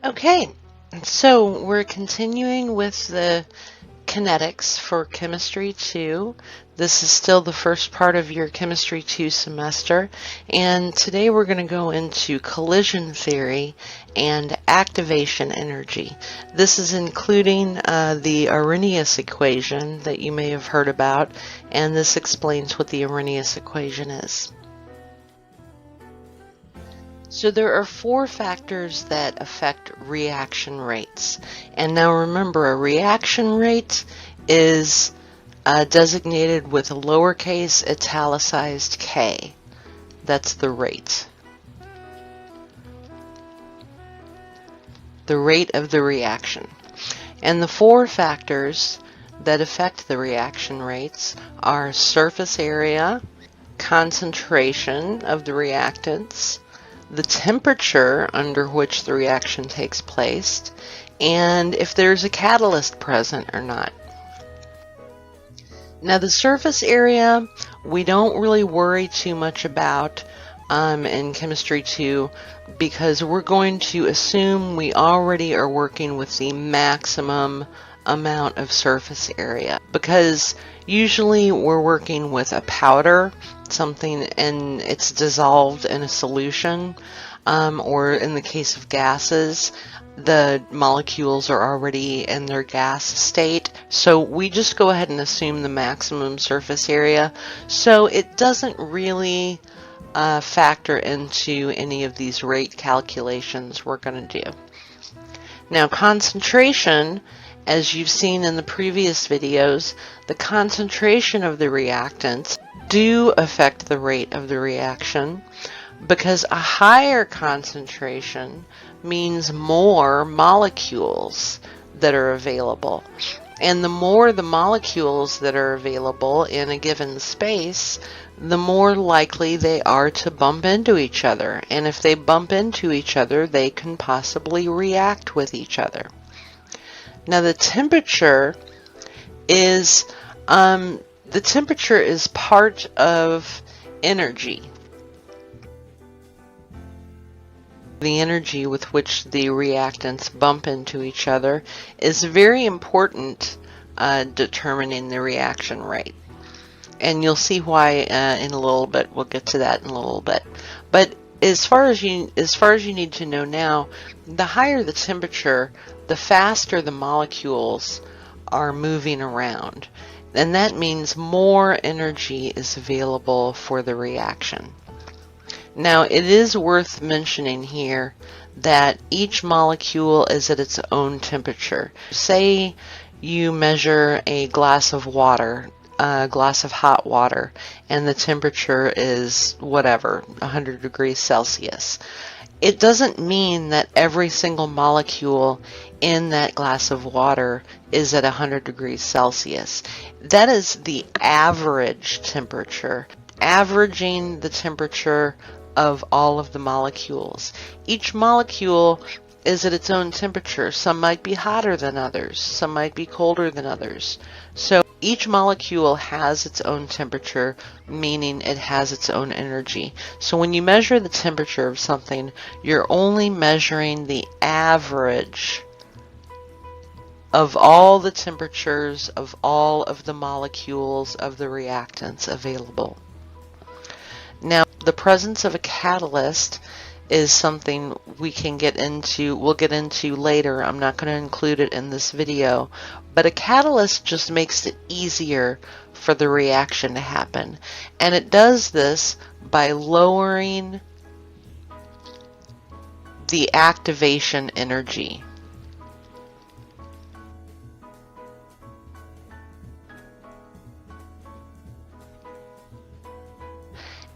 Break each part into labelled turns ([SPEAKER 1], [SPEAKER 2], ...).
[SPEAKER 1] Okay, so we're continuing with the kinetics for Chemistry 2. This is still the first part of your Chemistry 2 semester, and today we're going to go into collision theory and activation energy. This is including the Arrhenius Equation that you may have heard about, and this explains what the Arrhenius Equation is. So there are four factors that affect reaction rates. And now remember, a reaction rate is designated with a lowercase italicized k. That's the rate. The rate of the reaction. And the four factors that affect the reaction rates are surface area, concentration of the reactants, the temperature under which the reaction takes place, and if there's a catalyst present or not. Now the surface area we don't really worry too much about in Chemistry 2 because we're going to assume we already are working with the maximum amount of surface area, because usually we're working with a powder, something, and it's dissolved in a solution, or in the case of gases, the molecules are already in their gas state, so we just go ahead and assume the maximum surface area, so it doesn't really factor into any of these rate calculations we're going to do. Now concentration, as you've seen in the previous videos, the concentration of the reactants do affect the rate of the reaction, because a higher concentration means more molecules that are available. And the more the molecules that are available in a given space, the more likely they are to bump into each other. And if they bump into each other, they can possibly react with each other. Now the temperature is part of energy. The energy with which the reactants bump into each other is very important determining the reaction rate. And you'll see why in a little bit. We'll get to that in a little bit. But as far as you need to know now, the higher the temperature, the faster the molecules are moving around. And that means more energy is available for the reaction. Now, it is worth mentioning here that each molecule is at its own temperature. Say you measure a glass of water, a glass of hot water, and the temperature is whatever, 100 degrees Celsius. It doesn't mean that every single molecule in that glass of water is at 100 degrees Celsius. That is the average temperature, averaging the temperature of all of the molecules. Each molecule is at its own temperature. Some might be hotter than others, some might be colder than others. So each molecule has its own temperature, meaning it has its own energy. So when you measure the temperature of something, you're only measuring the average of all the temperatures of all of the molecules of the reactants available. Now, the presence of a catalyst is something we'll get into later. I'm not going to include it in this video, but a catalyst just makes it easier for the reaction to happen. And it does this by lowering the activation energy.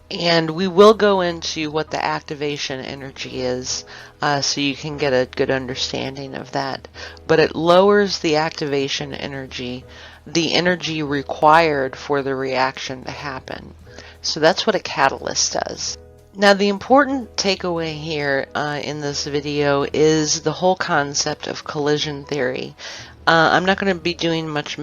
[SPEAKER 1] And we will go into what the activation energy is so you can get a good understanding of that. But it lowers the activation energy, the energy required for the reaction to happen. So that's what a catalyst does. Now the important takeaway here in this video is the whole concept of collision theory. I'm not going to be doing much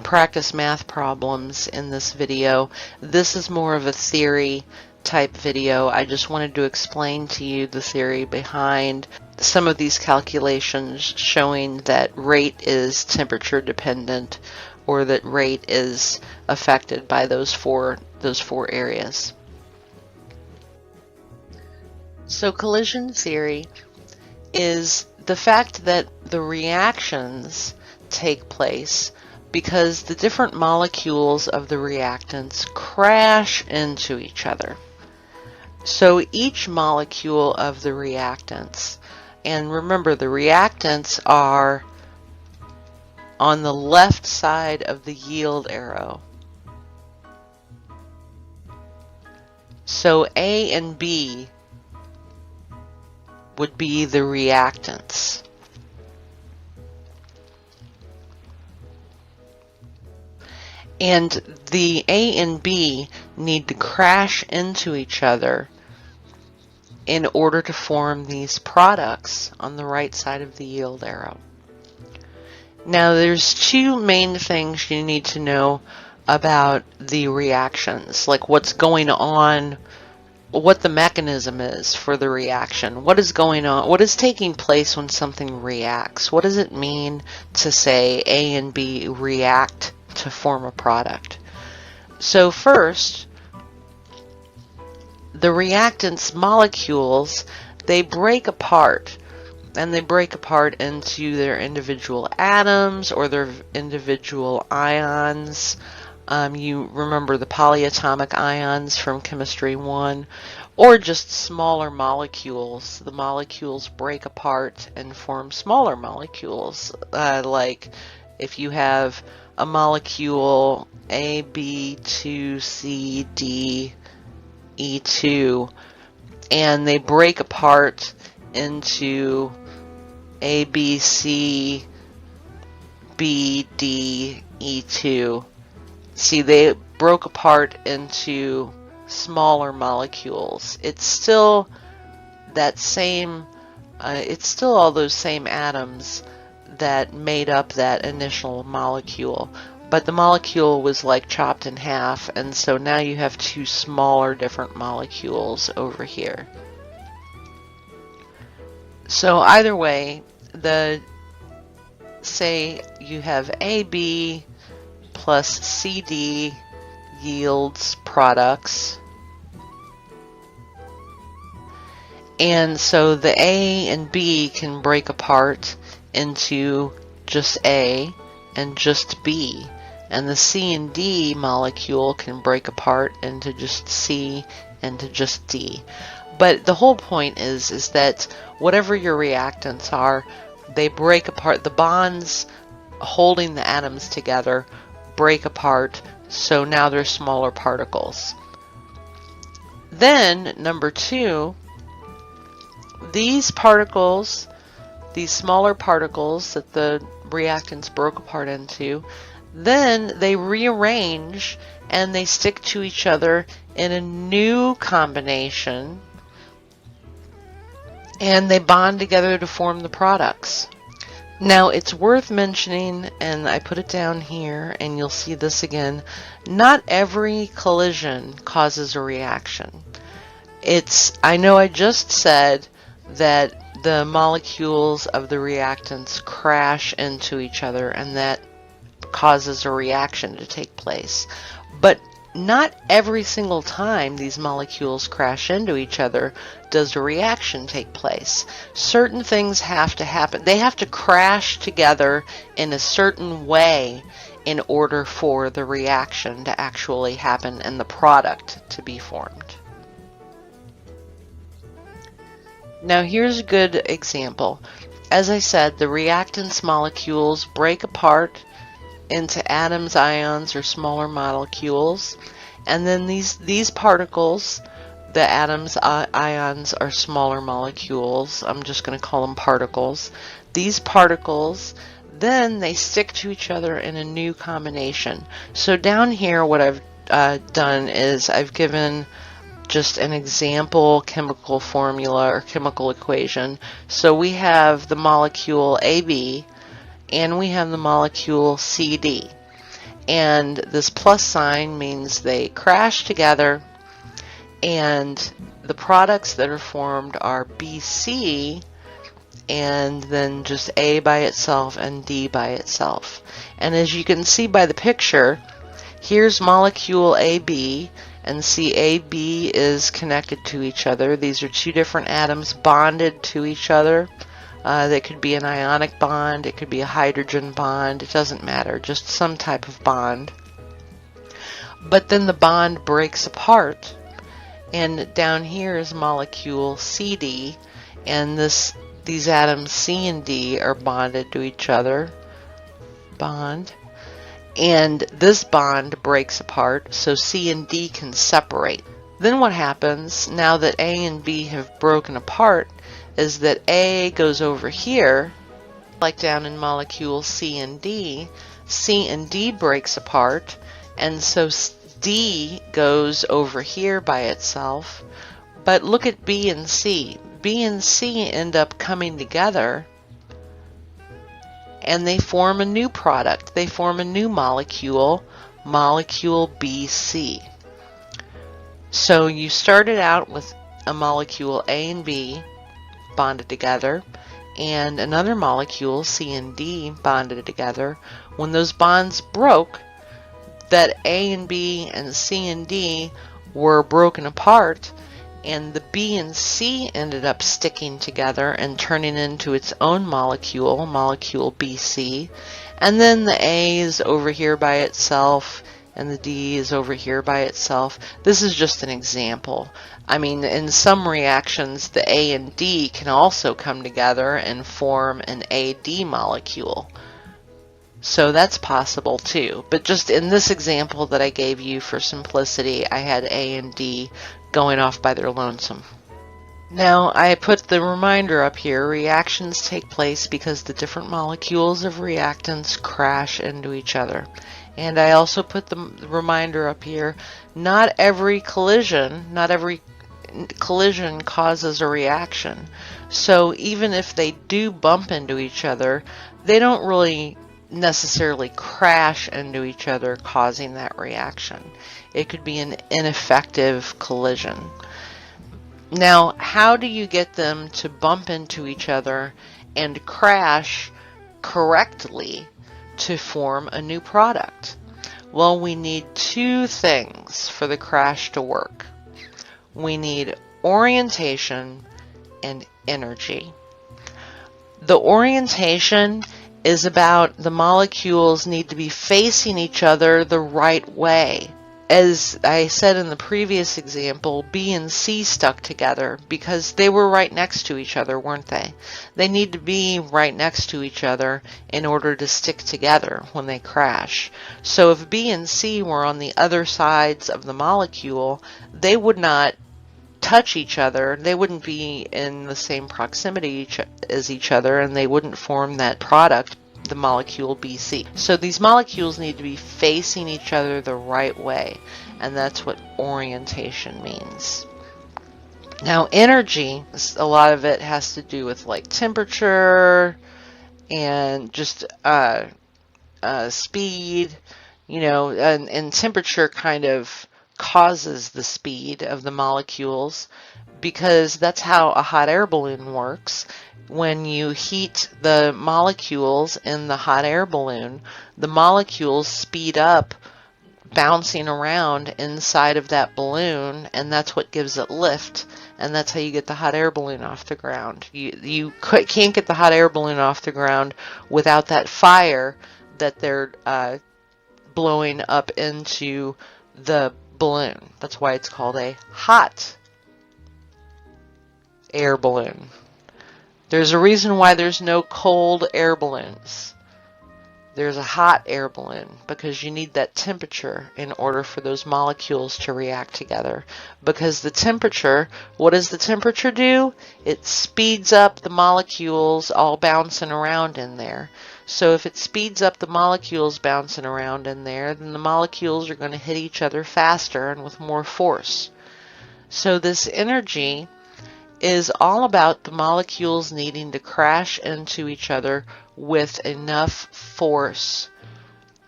[SPEAKER 1] practice math problems in this video. This is more of a theory type video. I just wanted to explain to you the theory behind some of these calculations showing that rate is temperature dependent, or that rate is affected by those four areas. So collision theory is the fact that the reactions take place because the different molecules of the reactants crash into each other. So each molecule of the reactants, and remember the reactants are on the left side of the yield arrow. So A and B would be the reactants. And the A and B need to crash into each other in order to form these products on the right side of the yield arrow. Now there's two main things you need to know about the reactions, like what's going on, what the mechanism is for the reaction. What is going on? What is taking place when something reacts? What does it mean to say A and B react to form a product? So first, the reactants molecules, they break apart, and they break apart into their individual atoms or their individual ions. You remember the polyatomic ions from Chemistry 1, or just smaller molecules. The molecules break apart and form smaller molecules, like if you have a molecule A, B, 2, C, D, E2, and they break apart into A, B, C, B, D, E2. See, they broke apart into smaller molecules. It's still that same, it's still all those same atoms that made up that initial molecule, but the molecule was like chopped in half, and so now you have two smaller different molecules over here. So either way, say you have AB plus CD yields products. And so the A and B can break apart into just A and just B. And the C and D molecule can break apart into just C and to just D. But the whole point is that whatever your reactants are, they break apart. The bonds holding the atoms together break apart, so now they're smaller particles. Then, number two, these particles, these smaller particles that the reactants broke apart into, then they rearrange and they stick to each other in a new combination, and they bond together to form the products. Now it's worth mentioning, and I put it down here and you'll see this again, not every collision causes a reaction. I know I just said that the molecules of the reactants crash into each other and that causes a reaction to take place. But not every single time these molecules crash into each other does a reaction take place. Certain things have to happen. They have to crash together in a certain way in order for the reaction to actually happen and the product to be formed. Now here's a good example. As I said, the reactants molecules break apart into atoms, ions, or smaller molecules, and then these particles, the atoms, ions, are smaller molecules. I'm just going to call them particles. These particles, then they stick to each other in a new combination. So down here what I've done is I've given just an example chemical formula or chemical equation. So we have the molecule AB and we have the molecule CD. And this plus sign means they crash together, and the products that are formed are BC and then just A by itself and D by itself. And as you can see by the picture, here's molecule AB, and see AB is connected to each other. These are two different atoms bonded to each other. They could be an ionic bond, it could be a hydrogen bond, it doesn't matter, just some type of bond. But then the bond breaks apart, and down here is molecule CD, and these atoms C and D are bonded to each other. Bond. And this bond breaks apart, so C and D can separate. Then what happens, now that A and B have broken apart, is that A goes over here, like down in molecule C and D breaks apart, and so D goes over here by itself. But look at B and C. B and C end up coming together, and they form a new product. They form a new molecule, molecule BC. So you started out with a molecule A and B bonded together, and another molecule, C and D, bonded together. When those bonds broke, that A and B and C and D were broken apart, and the B and C ended up sticking together and turning into its own molecule, molecule BC. And then the A is over here by itself, and the D is over here by itself. This is just an example. I mean, in some reactions, the A and D can also come together and form an AD molecule. So that's possible too. But just in this example that I gave you for simplicity, I had A and D going off by their lonesome. Now I put the reminder up here. Reactions take place because the different molecules of reactants crash into each other. And I also put the reminder up here. Not every collision causes a reaction. So even if they do bump into each other, they don't really necessarily crash into each other, causing that reaction. It could be an ineffective collision. Now, how do you get them to bump into each other and crash correctly to form a new product? Well, we need two things for the crash to work. We need orientation and energy. The orientation is about the molecules need to be facing each other the right way. As I said in the previous example, B and C stuck together because they were right next to each other, weren't they? They need to be right next to each other in order to stick together when they crash. So if B and C were on the other sides of the molecule, they would not touch each other. They wouldn't be in the same proximity as each other, and they wouldn't form that product, the molecule BC. So these molecules need to be facing each other the right way, and that's what orientation means. Now energy, a lot of it has to do with like temperature and just speed, you know, and temperature kind of causes the speed of the molecules, because that's how a hot air balloon works. When you heat the molecules in the hot air balloon, the molecules speed up, bouncing around inside of that balloon, and that's what gives it lift, and that's how you get the hot air balloon off the ground. You can't get the hot air balloon off the ground without that fire that they're blowing up into the balloon. That's why it's called a hot air balloon. There's a reason why there's no cold air balloons. There's a hot air balloon because you need that temperature in order for those molecules to react together. Because the temperature, what does the temperature do? It speeds up the molecules all bouncing around in there. So if it speeds up the molecules bouncing around in there, then the molecules are going to hit each other faster and with more force. So this energy is all about the molecules needing to crash into each other with enough force,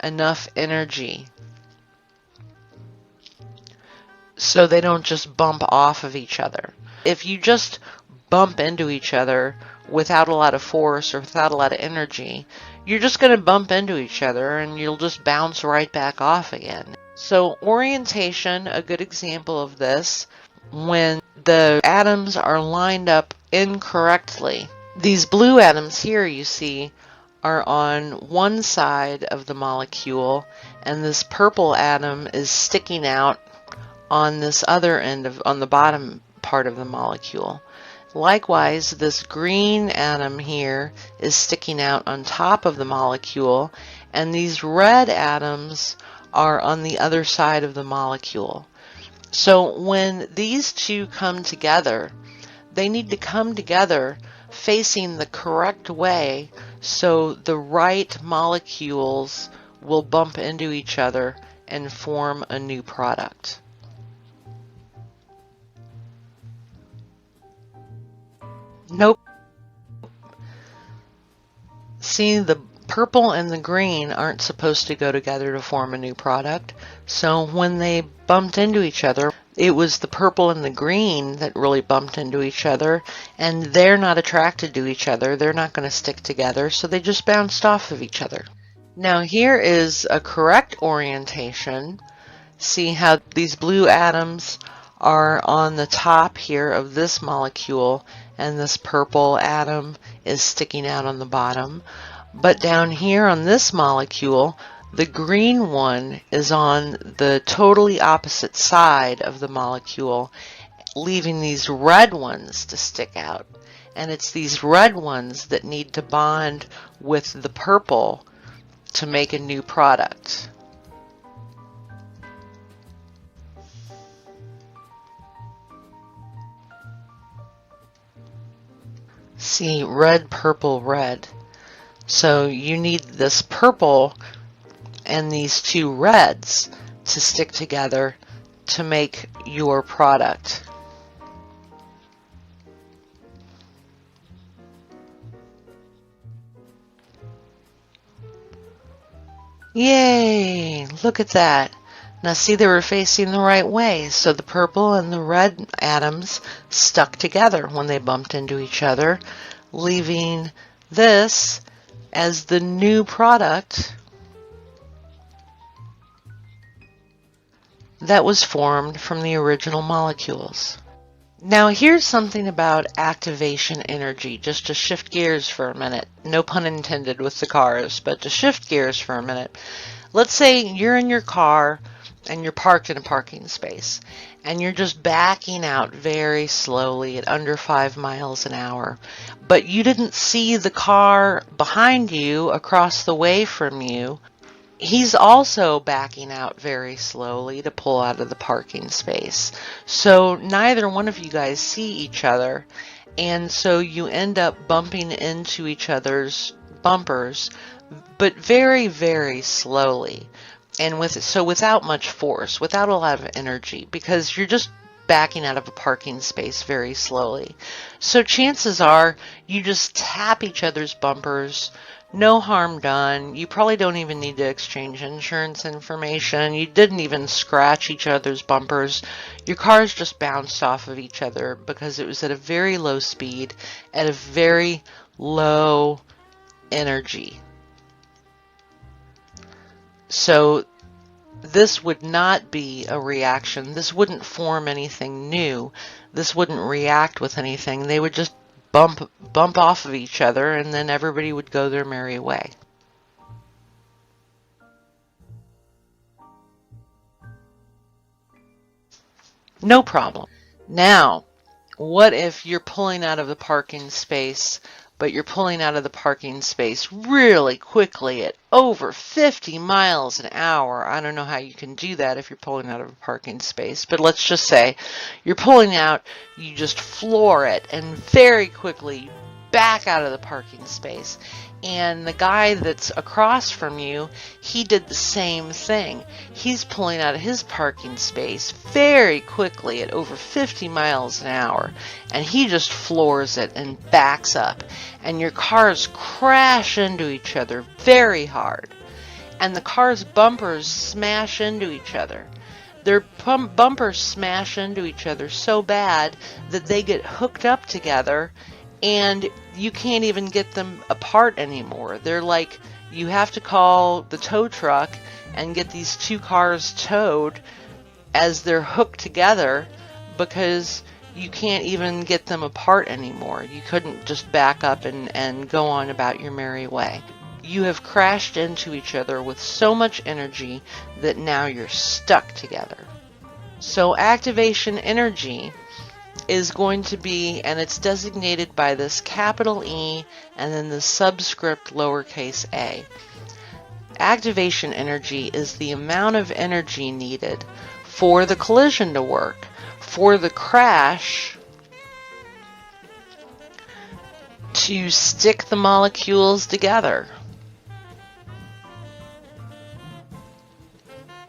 [SPEAKER 1] enough energy, so they don't just bump off of each other. If you just bump into each other without a lot of force or without a lot of energy, you're just going to bump into each other and you'll just bounce right back off again. So orientation, a good example of this, when the atoms are lined up incorrectly. These blue atoms here you see are on one side of the molecule, and this purple atom is sticking out on this other end on the bottom part of the molecule. Likewise, this green atom here is sticking out on top of the molecule, and these red atoms are on the other side of the molecule. So when these two come together, they need to come together facing the correct way so the right molecules will bump into each other and form a new product. Nope. See, the purple and the green aren't supposed to go together to form a new product. So when they bumped into each other, it was the purple and the green that really bumped into each other, and they're not attracted to each other. They're not going to stick together, so they just bounced off of each other. Now here is a correct orientation. See how these blue atoms are on the top here of this molecule, and this purple atom is sticking out on the bottom. But down here on this molecule, the green one is on the totally opposite side of the molecule, leaving these red ones to stick out. And it's these red ones that need to bond with the purple to make a new product. See, red, purple, red. So you need this purple and these two reds to stick together to make your product. Yay! Look at that. Now see, they were facing the right way, so the purple and the red atoms stuck together when they bumped into each other, leaving this as the new product that was formed from the original molecules. Now here's something about activation energy, just to shift gears for a minute. No pun intended with the cars, but to shift gears for a minute. Let's say you're in your car and you're parked in a parking space, and you're just backing out very slowly at under 5 miles an hour, but you didn't see the car behind you across the way from you. He's also backing out very slowly to pull out of the parking space. So neither one of you guys see each other, and so you end up bumping into each other's bumpers, but very, very slowly. And without much force, without a lot of energy, because you're just backing out of a parking space very slowly. So chances are you just tap each other's bumpers, no harm done. You probably don't even need to exchange insurance information. You didn't even scratch each other's bumpers. Your cars just bounced off of each other because it was at a very low speed, at a very low energy. So this would not be a reaction. This wouldn't form anything new. This wouldn't react with anything. They would just bump off of each other, and then everybody would go their merry way. No problem. Now, what if you're pulling out of the parking space, but you're pulling out of the parking space really quickly at over 50 miles an hour? I don't know how you can do that if you're pulling out of a parking space, but let's just say you're pulling out, you just floor it, and very quickly back out of the parking space. And the guy that's across from you, he did the same thing. He's pulling out of his parking space very quickly at over 50 miles an hour, and he just floors it and backs up. And your cars crash into each other very hard. And the car's bumpers smash into each other. Their bumpers smash into each other so bad that they get hooked up together, and you can't even get them apart anymore. They're like, you have to call the tow truck and get these two cars towed as they're hooked together, because you can't even get them apart anymore. You couldn't just back up and go on about your merry way. You have crashed into each other with so much energy that now you're stuck together. So activation energy is going to be, and it's designated by this capital E and then the subscript lowercase a. Activation energy is the amount of energy needed for the collision to work, for the crash to stick the molecules together.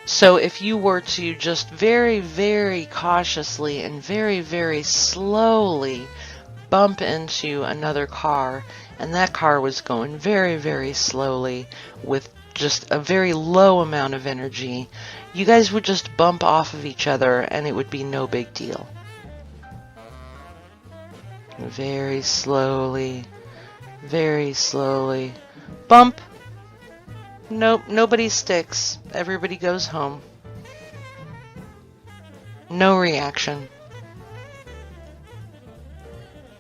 [SPEAKER 1] So if you were to just very, very cautiously and very, very slowly bump into another car, and that car was going very, very slowly with just a very low amount of energy, you guys would just bump off of each other and it would be no big deal. Very slowly, bump. Nope, nobody sticks. Everybody goes home. No reaction.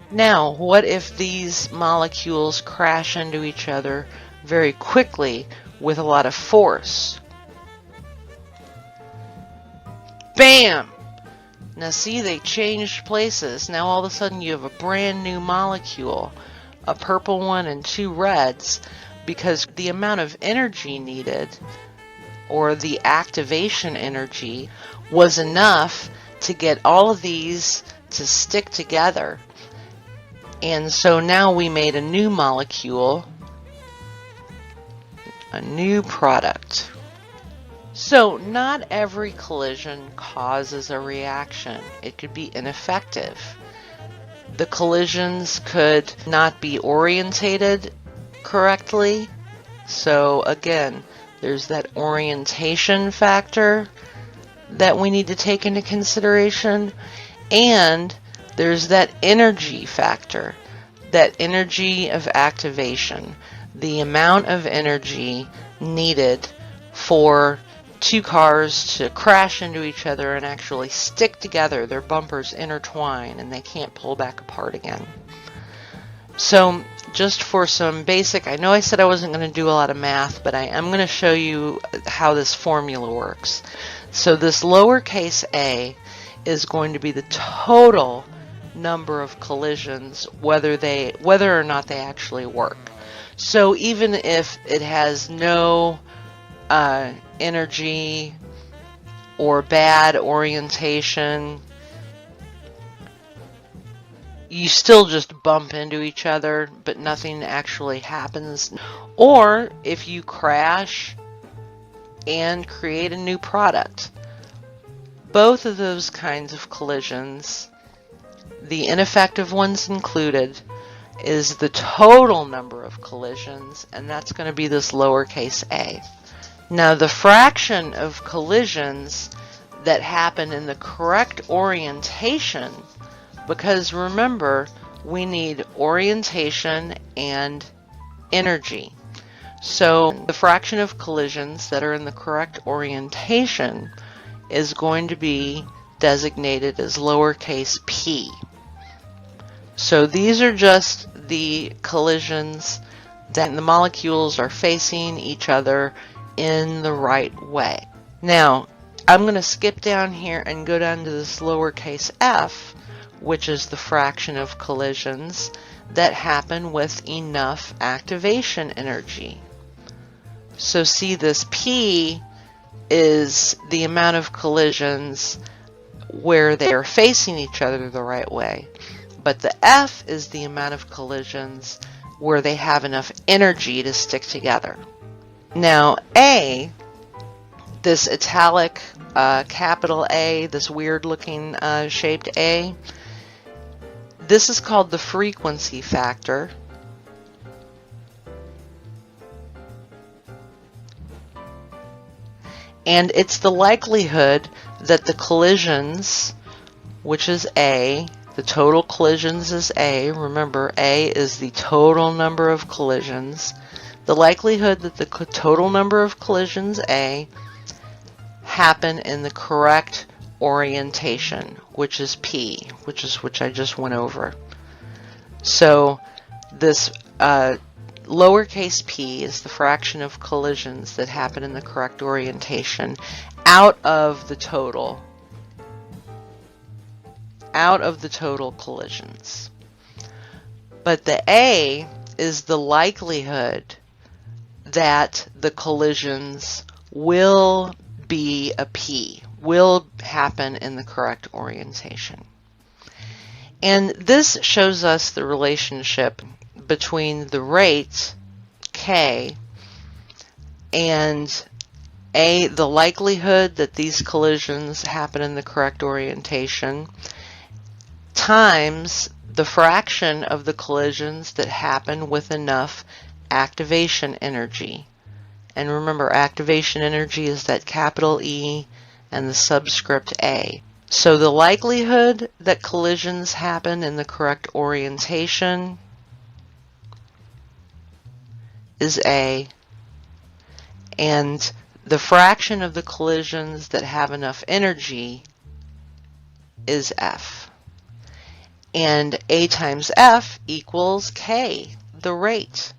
[SPEAKER 1] Now, what if these molecules crash into each other very quickly with a lot of force? Bam! Now see, they changed places. Now all of a sudden you have a brand new molecule, a purple one and two reds, because the amount of energy needed, or the activation energy, was enough to get all of these to stick together. And so now we made a new molecule, a new product. So not every collision causes a reaction. It could be ineffective. The collisions could not be orientated correctly. So again, there's that orientation factor that we need to take into consideration, and there's that energy factor, that energy of activation, the amount of energy needed for two cars to crash into each other and actually stick together. Their bumpers intertwine and they can't pull back apart again. So just for some basic, I know I said I wasn't going to do a lot of math, but I am going to show you how this formula works. So this lowercase a is going to be the total number of collisions, whether or not they actually work. So even if it has no energy or bad orientation, you still just bump into each other, but nothing actually happens. Or if you crash and create a new product, both of those kinds of collisions, the ineffective ones included, is the total number of collisions, and that's going to be this lowercase a. Now the fraction of collisions that happen in the correct orientation, because remember, we need orientation and energy. So the fraction of collisions that are in the correct orientation is going to be designated as lowercase p. So these are just the collisions that the molecules are facing each other in the right way. Now, I'm going to skip down here and go down to this lowercase f, which is the fraction of collisions that happen with enough activation energy. So see, this P is the amount of collisions where they are facing each other the right way, but the F is the amount of collisions where they have enough energy to stick together. Now A, this italic capital A, this weird looking shaped A, this is called the frequency factor. And it's the likelihood that the collisions, which is A, The total collisions is A. Remember, A is the total number of collisions. The likelihood that the total number of collisions, A, happen in the correct orientation, which is P, which I just went over. So this lowercase p is the fraction of collisions that happen in the correct orientation out of the total collisions. But the A is the likelihood that the collisions will be a P, will happen in the correct orientation. And this shows us the relationship between the rate, K, and A, the likelihood that these collisions happen in the correct orientation, times the fraction of the collisions that happen with enough activation energy. And remember, activation energy is that capital E and the subscript A. So the likelihood that collisions happen in the correct orientation is A, and the fraction of the collisions that have enough energy is F. And A times F equals K, the rate.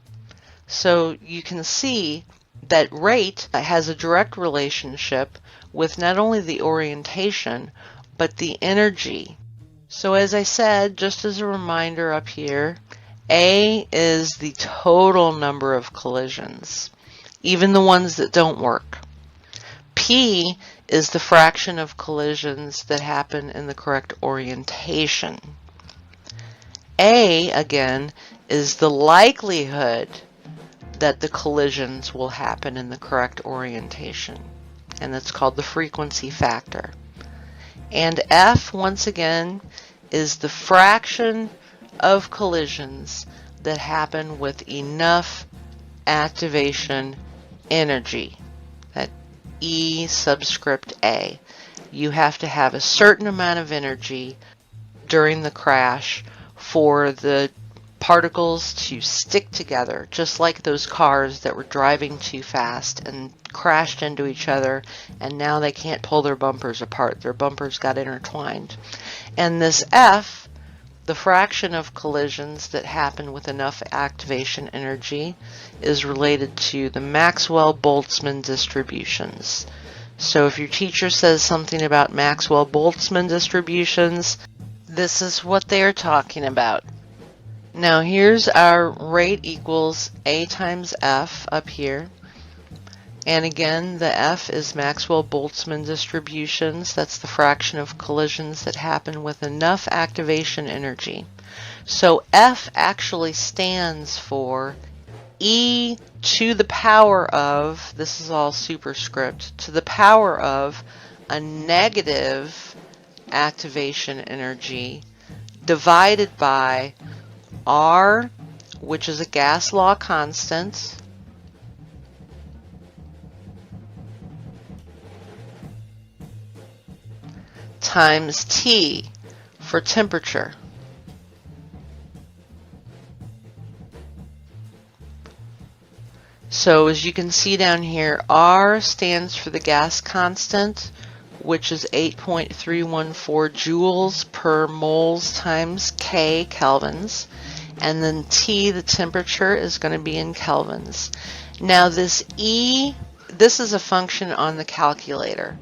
[SPEAKER 1] So you can see that rate has a direct relationship with not only the orientation, but the energy. So as I said, just as a reminder up here, A is the total number of collisions, even the ones that don't work. P is the fraction of collisions that happen in the correct orientation. A, again, is the likelihood that the collisions will happen in the correct orientation, and that's called the frequency factor. And F, once again, is the fraction of collisions that happen with enough activation energy, that E subscript A. You have to have a certain amount of energy during the crash for the particles to stick together, just like those cars that were driving too fast and crashed into each other, and now they can't pull their bumpers apart. Their bumpers got intertwined. And this F, the fraction of collisions that happen with enough activation energy, is related to the Maxwell-Boltzmann distributions. So if your teacher says something about Maxwell-Boltzmann distributions, this is what they're talking about. Now here's our rate equals A times F up here. And again, the F is Maxwell-Boltzmann distributions. That's the fraction of collisions that happen with enough activation energy. So F actually stands for E to the power of, this is all superscript, to the power of a negative activation energy divided by R, which is a gas law constant, times T for temperature. So as you can see down here, R stands for the gas constant, which is 8.314 joules per moles times K, kelvins. And then T, the temperature, is going to be in kelvins. Now this E, this is a function on the calculator.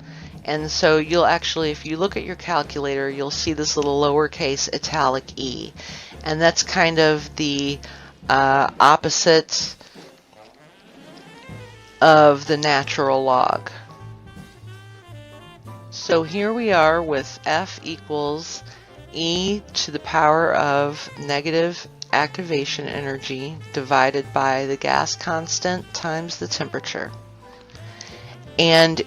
[SPEAKER 1] And so you'll actually, if you look at your calculator, you'll see this little lowercase italic e. And that's kind of the opposite of the natural log. So here we are with F equals E to the power of negative activation energy divided by the gas constant times the temperature. And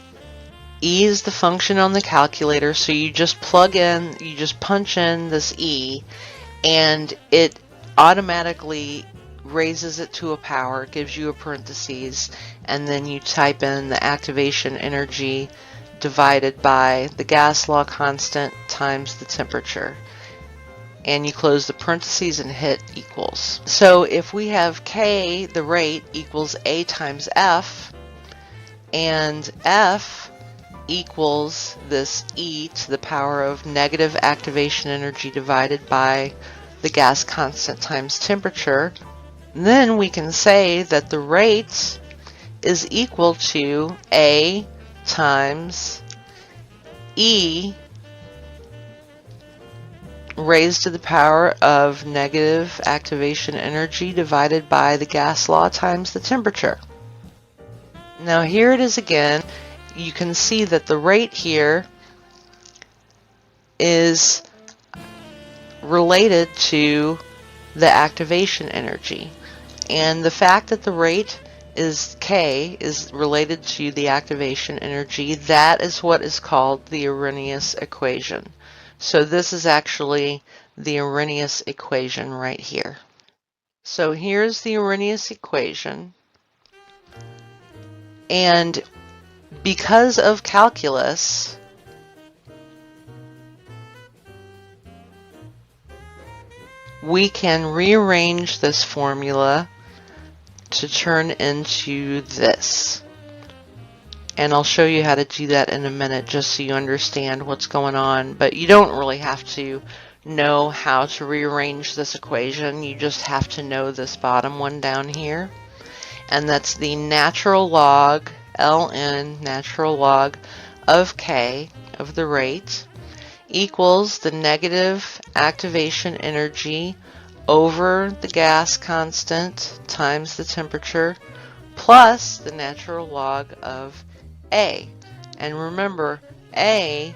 [SPEAKER 1] E is the function on the calculator, so you just plug in, you just punch in this E, and it automatically raises it to a power, gives you a parentheses, and then you type in the activation energy divided by the gas law constant times the temperature. and you close the parentheses and hit equals. So if we have K, the rate, equals A times F, and F equals this E to the power of negative activation energy divided by the gas constant times temperature, then we can say that the rate is equal to A times E raised to the power of negative activation energy divided by the gas law times the temperature. Now here it is again. You can see that the rate here is related to the activation energy. And the fact that the rate is K is related to the activation energy, that is what is called the Arrhenius equation. So this is actually the Arrhenius equation right here. So here's the Arrhenius equation. And because of calculus, we can rearrange this formula to turn into this. And I'll show you how to do that in a minute just so you understand what's going on. But you don't really have to know how to rearrange this equation. You just have to know this bottom one down here. And that's the natural log, ln natural log of K, of the rate, equals the negative activation energy over the gas constant times the temperature plus the natural log of A. And remember, A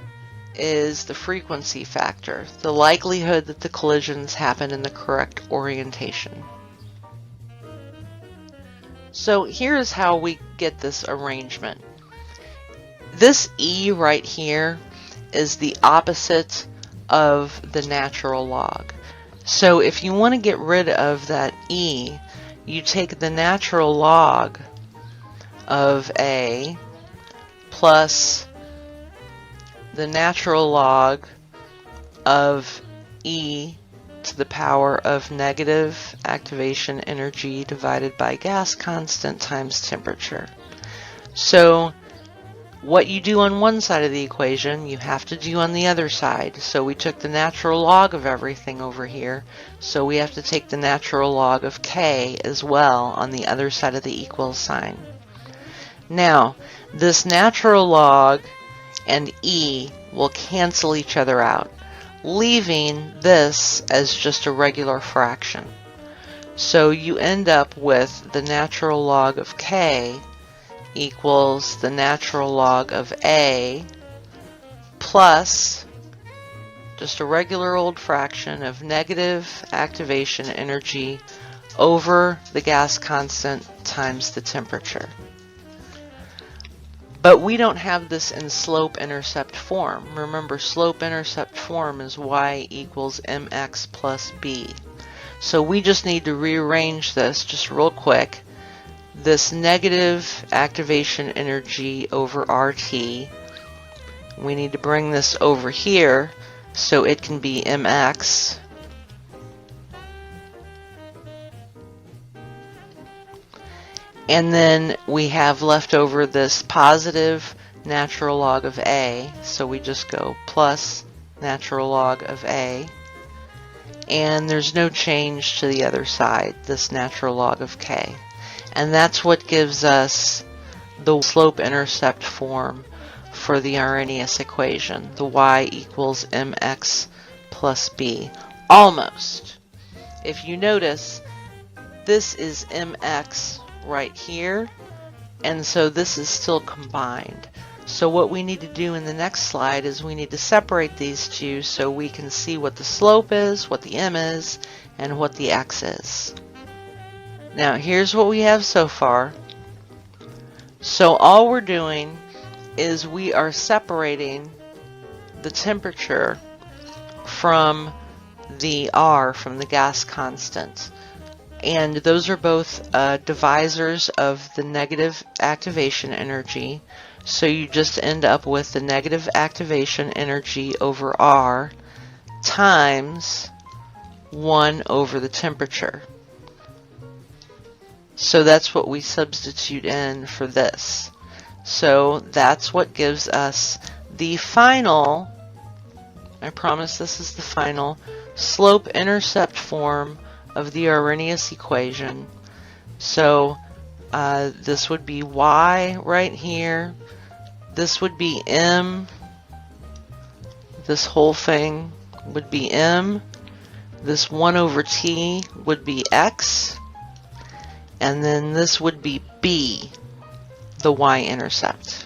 [SPEAKER 1] is the frequency factor, the likelihood that the collisions happen in the correct orientation. So here's how we get this arrangement. This E right here is the opposite of the natural log. So if you want to get rid of that E, you take the natural log of A plus the natural log of E to the power of negative activation energy divided by gas constant times temperature. So what you do on one side of the equation, you have to do on the other side. So we took the natural log of everything over here, so we have to take the natural log of K as well on the other side of the equal sign. Now, this natural log and E will cancel each other out, leaving this as just a regular fraction. So you end up with the natural log of K equals the natural log of A plus just a regular old fraction of negative activation energy over the gas constant times the temperature. But we don't have this in slope-intercept form. Remember, slope-intercept form is y equals mx plus b. So we just need to rearrange this just real quick. This negative activation energy over RT, we need to bring this over here so it can be mx and then we have left over this positive natural log of A, so we just go plus natural log of A, and there's no change to the other side, this natural log of K. And that's what gives us the slope-intercept form for the Arrhenius equation, the y equals mx plus b. Almost. If you notice, this is mx right here, and so this is still combined. So what we need to do in the next slide is we need to separate these two so we can see what the slope is, what the m is, and what the x is. Now here's what we have so far. So all we're doing is we are separating the temperature from the R, from the gas constant. And those are both divisors of the negative activation energy. So you just end up with the negative activation energy over R times 1 over the temperature. So that's what we substitute in for this. So that's what gives us the final, I promise this is the final, slope-intercept form of the Arrhenius equation. So this would be y right here. This would be m. This whole thing would be m. This 1 over t would be x. And then this would be b, the y-intercept.